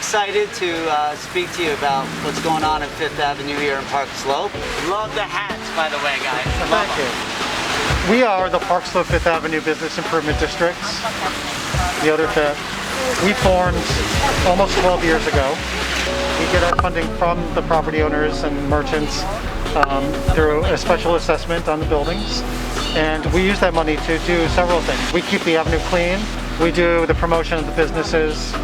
excited to speak to you about what's going on in Fifth Avenue here in Park Slope. Love the hats, by the way, guys. Thank you. We are the Park Slope Fifth Avenue Business Improvement Districts, the other Fifth. We formed almost 12 years ago. We get our funding from the property owners and merchants through a special assessment on the buildings. And we use that money to do several things. We keep the avenue clean. We do the promotion of the businesses.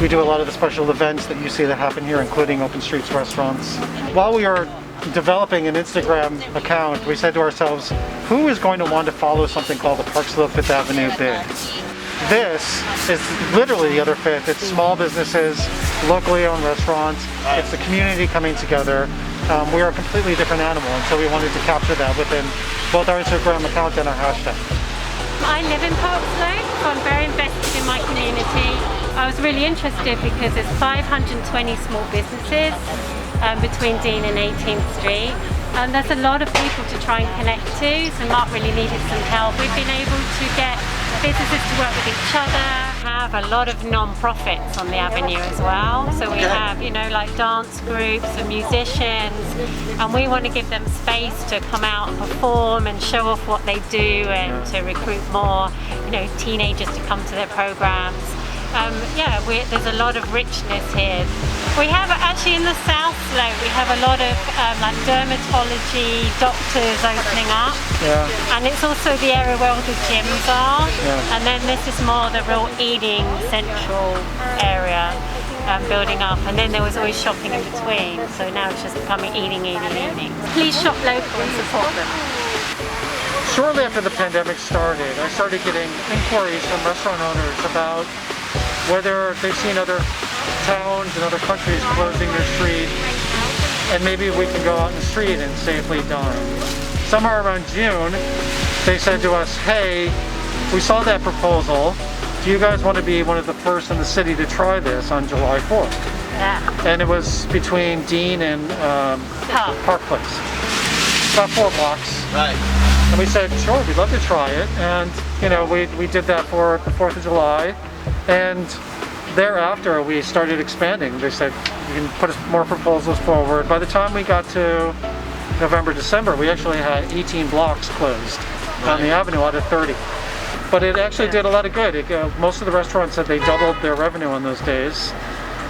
We do a lot of the special events that you see that happen here, including Open Streets restaurants. While we are developing an Instagram account, we said to ourselves, who is going to want to follow something called the Park Slope Fifth Avenue Big? This is literally the other Fifth. It's small businesses, locally owned restaurants. It's the community coming together. We are a completely different animal, and so we wanted to capture that within both our Instagram account and our hashtag. I live in Park Slope, so I'm very invested in my community. I was really interested because there's 520 small businesses between Dean and 18th Street. There's a lot of people to try and connect to, so Mark really needed some help. We've been able to get businesses to work with each other, have a lot of non-profits on the avenue as well. So we have, you know, like dance groups and musicians, and we want to give them space to come out and perform and show off what they do and to recruit more, you know, teenagers to come to their programs. There's a lot of richness here. We have actually in the South Slope, we have a lot of like dermatology doctors opening up. And it's also the area where all the gyms are. And then this is more the real eating central area building up. And then there was always shopping in between. So now it's just becoming eating. Please shop local and support them. Shortly after the pandemic started, I started getting inquiries from restaurant owners about whether they've seen other towns and other countries closing their street, and maybe we can go out in the street and safely dine. Somewhere around June, they said to us, hey, we saw that proposal. Do you guys want to be one of the first in the city to try this on July 4th? Yeah. And it was between Dean and Park Place. About 4 blocks. Right. And we said, sure, we'd love to try it. And, you know, we did that for the 4th of July. And thereafter, we started expanding. They said, you can put more proposals forward. By the time we got to November, December, we actually had 18 blocks closed on the avenue out of 30. But it actually did a lot of good. Most of the restaurants said they doubled their revenue on those days.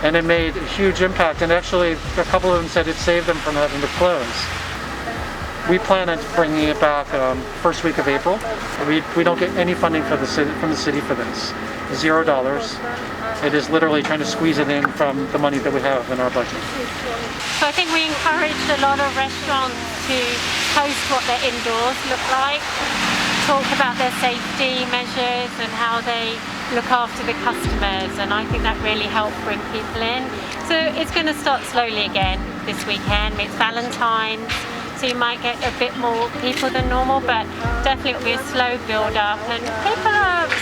And it made a huge impact. And actually, a couple of them said it saved them from having to close. We plan on bringing it back first week of April. We don't get any funding from the city for this. $0. It is literally trying to squeeze it in from the money that we have in our budget. So I think we encouraged a lot of restaurants to post what their indoors look like, talk about their safety measures and how they look after the customers, and I think that really helped bring people in. So it's going to start slowly again this weekend. It's Valentine's. So you might get a bit more people than normal, but definitely it'll be a slow build up, and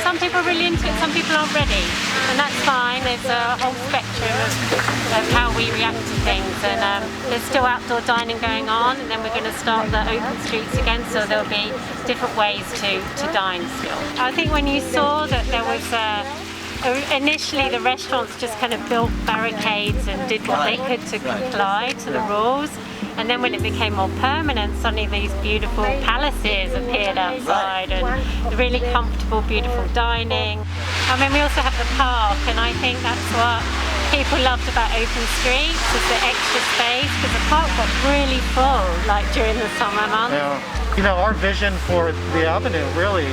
some people are really into it, some people aren't ready, and that's fine. There's a whole spectrum of how we react to things, and there's still outdoor dining going on, and then we're going to start the open streets again, so there'll be different ways to dine still. I think when you saw that there was initially the restaurants just kind of built barricades and did what they could to comply to the rules. And then when it became more permanent, suddenly these beautiful palaces appeared outside and really comfortable, beautiful dining. I mean, we also have the park, and I think that's what people loved about Open Streets, is the extra space, because the park got really full, like during the summer months. Yeah. You know, our vision for the avenue really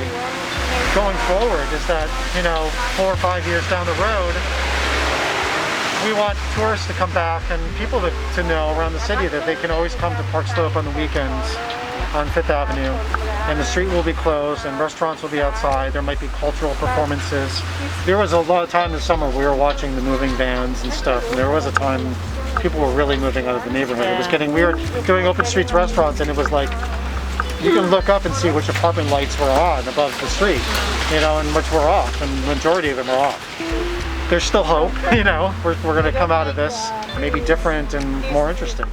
going forward is that, you know, 4 or 5 years down the road, we want tourists to come back and people to know around the city that they can always come to Park Slope on the weekends on Fifth Avenue, and the street will be closed and restaurants will be outside. There might be cultural performances. There was a lot of time this summer we were watching the moving vans and stuff, and there was a time people were really moving out of the neighborhood. It was getting weird doing Open Streets restaurants, and it was like you can look up and see which apartment lights were on above the street, you know, and which were off, and the majority of them are off. There's still hope, you know, we're going to come out of this maybe different and more interesting.